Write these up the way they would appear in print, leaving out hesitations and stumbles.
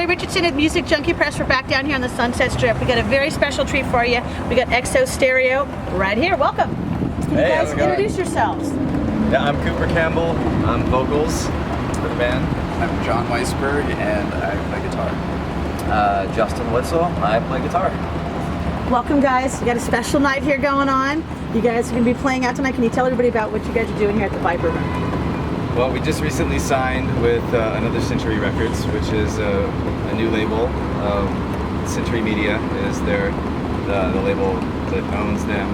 Richardson at Music Junkie Press. We're back down here on the Sunset Strip. We got a very special treat for you. We got XO Stereo right here. Welcome. Can you guys introduce yourselves? Yeah, I'm Cooper Campbell. I'm vocals for the band. I'm John Weisberg, and I play guitar. Justin Witzel, I play guitar. Welcome, guys. We got a special night here going on. You guys are going to be playing out tonight. Can you tell everybody about what you guys are doing here at the Viper Room? Well, we just recently signed with Another Century Records, which is a new label. Century Media is the label that owns them.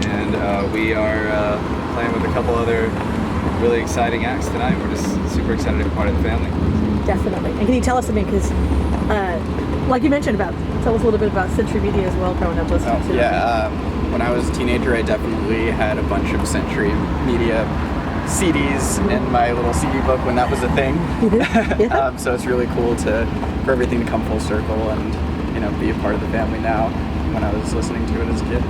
And we are playing with a couple other really exciting acts tonight. We're just super excited to be part of the family. Definitely. And can you tell us something? Because, like you mentioned tell us a little bit about Century Media as well, growing up listening to it. Yeah, when I was a teenager, I definitely had a bunch of Century Media CDs in my little CD book when that was a thing. Yeah. So it's really cool for everything to come full circle and be a part of the family now. When I was listening to it as a kid.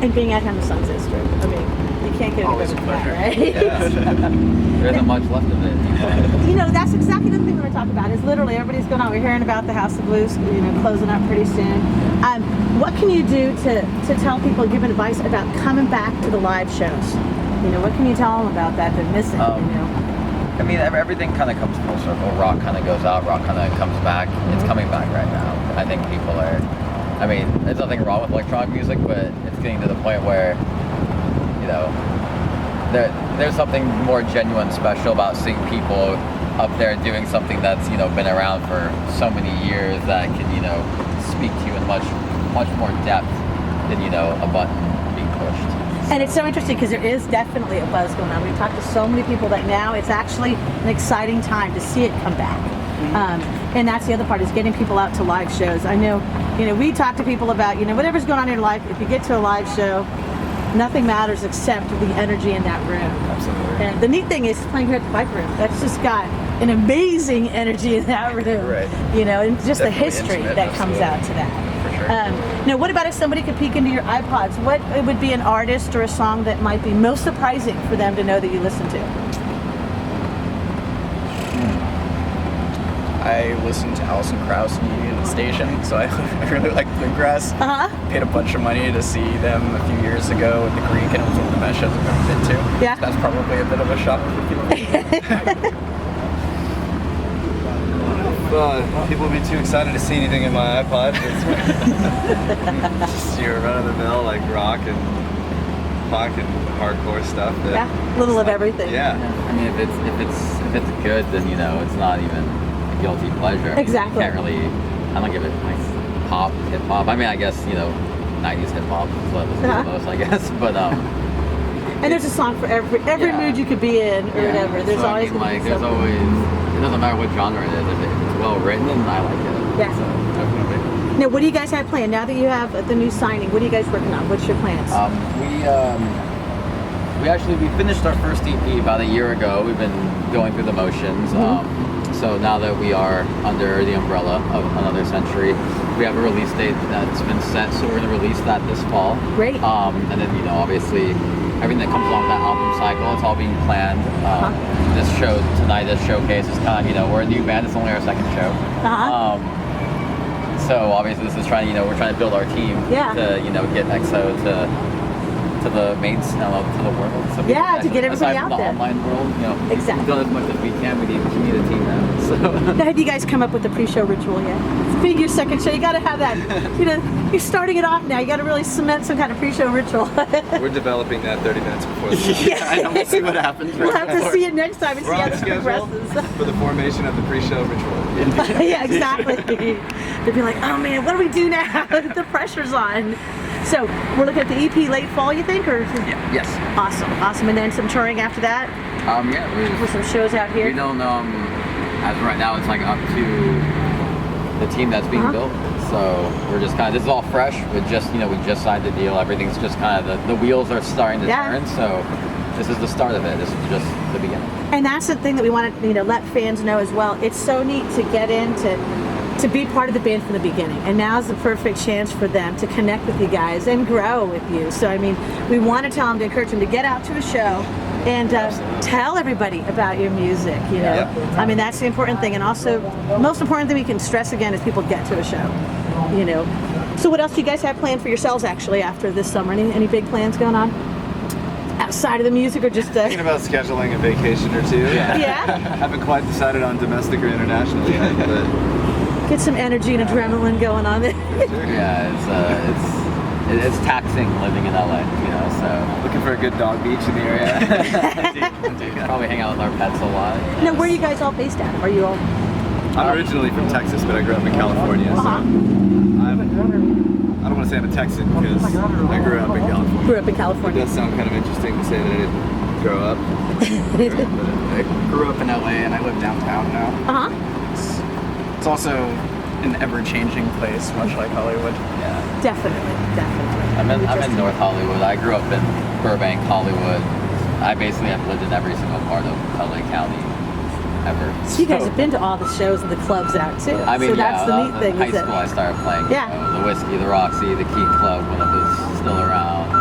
And being out here on the Sunset Strip, I mean, you can't get Always any a better than that, pleasure. right? Yeah. There isn't much left of it. That's exactly the thing we're going to talk about. Is literally everybody's going on. We're hearing about the House of Blues, closing up pretty soon. What can you do to tell people, give advice about coming back to the live shows? What can you tell them about that they're missing? I mean, everything kind of comes full circle. Rock kind of goes out, rock kind of comes back. It's coming back right now. I think people are, there's nothing wrong with electronic music, but it's getting to the point where, there's something more genuine, special about seeing people up there doing something that's, been around for so many years that can, speak to you in much more depth than, a button being pushed. And it's so interesting because there is definitely a buzz going on. We've talked to so many people that now it's actually an exciting time to see it come back. And that's the other part, is getting people out to live shows. I know, we talk to people about, whatever's going on in your life, if you get to a live show, nothing matters except the energy in that room. Absolutely. And the neat thing is playing here at the Viper Room. That's just got an amazing energy in that room. Right. And just Definitely the history intimate, that comes out to that. For sure. Now, what about if somebody could peek into your iPods? What would be an artist or a song that might be most surprising for them to know that you listen to? I listened to Alison Krauss in the station, so I really like Bluegrass. Paid a bunch of money to see them a few years ago at the Greek, and it was one of the best shows I've ever been to. Yeah. So that's probably a bit of a shock for people. People would be too excited to see anything in my iPod. Just your run-of-the-mill, like rock and punk and hardcore stuff. Yeah, a little of everything. Yeah. I mean, if it's good, then, it's not even a guilty pleasure. Exactly. You can't really, I don't give it like pop, hip-hop. I guess, 90s hip-hop is what I listen to the most, I guess. But, And there's a song for every mood you could be in or whatever. There's so, always going to be there's something. always, it doesn't matter what genre it is. If it's well written, I like it. Yeah. So, definitely. Now, what do you guys have planned? Now that you have the new signing, what are you guys working on? What's your plans? We finished our first EP about a year ago. We've been going through the motions. So now that we are under the umbrella of Another Century, we have a release date that's been set. So we're going to release that this fall. Great. And then, obviously, everything that comes along with that album cycle, it's all being planned. This show tonight, this showcase is kind of, we're a new band. It's only our second show. So obviously this is we're trying to build our team to, get EXO to the main, to the world. So to get everybody out the there. Online world, Exactly. We've done as much as we can. We need a team now. So. Now, have you guys come up with the pre-show ritual yet? It's being your second show, you got to have that. You're starting it off now. You got to really cement some kind of pre-show ritual. We're developing that 30 minutes before the show. Yeah, I know. We'll see what happens. We'll have to see it next time and see We're how on this schedule progresses. for the formation of the pre-show ritual. Yeah, exactly. They'd be like, oh man, what do we do now? The pressure's on. So we're looking at the EP late fall, you think, or? Yes. Awesome. And then some touring after that. With some shows out here. We don't. As of right now, it's like up to the team that's being built. So we're just this is all fresh. We just signed the deal. Everything's just the wheels are starting to turn. So this is the start of it. This is just the beginning. And that's the thing that we want to let fans know as well. It's so neat to get into to be part of the band from the beginning, and now's the perfect chance for them to connect with you guys and grow with you. So I mean, we want to tell them, to encourage them to get out to a show and tell everybody about your music. You know, Yeah. I mean that's the important thing, and also most important thing we can stress again is people get to a show. You know, so what else do you guys have planned for yourselves actually after this summer? Any big plans going on outside of the music, or just? Thinking about scheduling a vacation or two. Yeah. Haven't quite decided on domestic or international yet, but Get some energy and adrenaline going on there. Yeah, it's taxing living in LA, you know. So looking for a good dog beach in the area. probably hang out with our pets a lot. Now, where are you guys all based at? Are you all? I'm originally from Texas, but I grew up in California, so Uh-huh. I don't want to say I'm a Texan because I grew up in California. Grew up in It California. does sound kind of interesting to say that I didn't grow up. I grew up in LA and I live downtown now. Uh huh. It's also an ever-changing place, much like Hollywood. Yeah. Definitely. I'm in Interesting. North Hollywood. I grew up in Burbank, Hollywood. I basically have lived in every single part of LA County ever. So you guys have been to all the shows and the clubs out too. I mean, so that's the neat in thing. high Is that, school I started playing. Yeah. You know, the Whiskey, the Roxy, the Key Club when it was still around.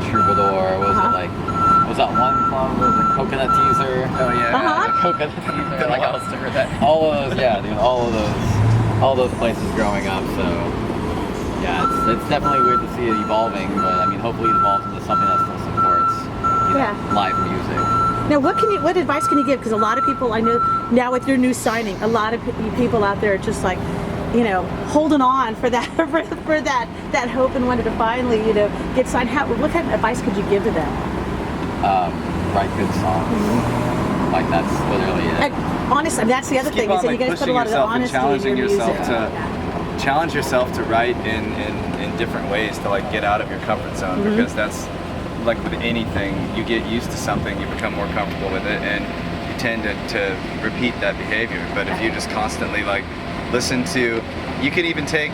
Troubadour. Was Uh-huh. it like? Was that one club? Was it Coconut Teaser? Oh yeah. Uh-huh. Coconut Teaser. Like I'll stick with that. all of those, yeah, dude, all those places growing up. So yeah, it's definitely weird to see it evolving, but I mean, hopefully it evolves into something that still supports Yeah. live music. Now, what advice can you give? Because a lot of people I know now with your new signing, a lot of people out there are just like, you know, holding on for that for that hope and wanted to finally, you know, get signed. What kind of advice could you give to them? Write good songs. Like that's literally it. And honestly, that's the other Keep thing on, is that like, you guys put a pushing lot of the yourself and honesty challenging in your yourself music. to challenge yourself to write in different ways to like get out of your comfort zone, Mm-hmm. because that's like with anything, you get used to something, you become more comfortable with it, and you tend to repeat that behavior. But if you just constantly like listen to, you can even take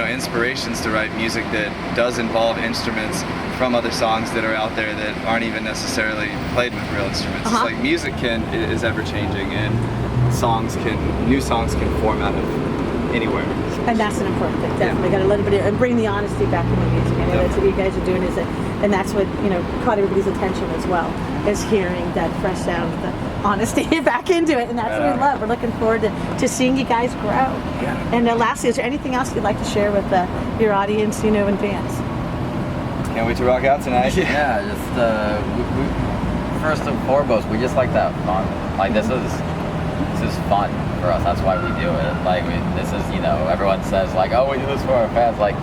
inspirations to write music that does involve instruments from other songs that are out there that aren't even necessarily played with real instruments. Uh-huh. It's like music is ever changing, and new songs can form out of anywhere. And that's an important thing. Definitely got to let everybody and bring the honesty back in the music. I know that's what you guys are doing, and that's what caught everybody's attention as well, is hearing that fresh sound, the honesty back into it, and that's what we love. We're looking forward to seeing you guys grow. Yeah. And lastly, is there anything else you'd like to share with your audience, and fans? Can't wait to rock out tonight. Yeah, just we first and foremost, we just like to have fun. Like this is fun for us. That's why we do it. Like this is, everyone says like, oh, we do this for our fans. Like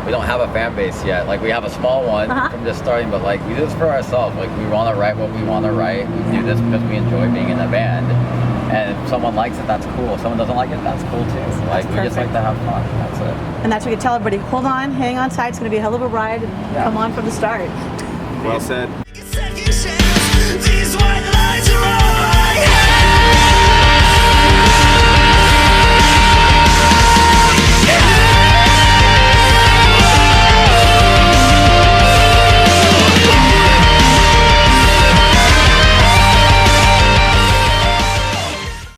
we don't have a fan base yet. Like we have a small one from just starting, but like we do this for ourselves. Like we want to write what we want to write. We do this because we enjoy being in a band. And if someone likes it, that's cool. If someone doesn't like it, that's cool too. Like we just like to have fun. That's it. And that's what we can tell everybody. Hold on, hang on tight. It's going to be a hell of a ride. And come on from the start. Well said. Second chance, these white lights are on.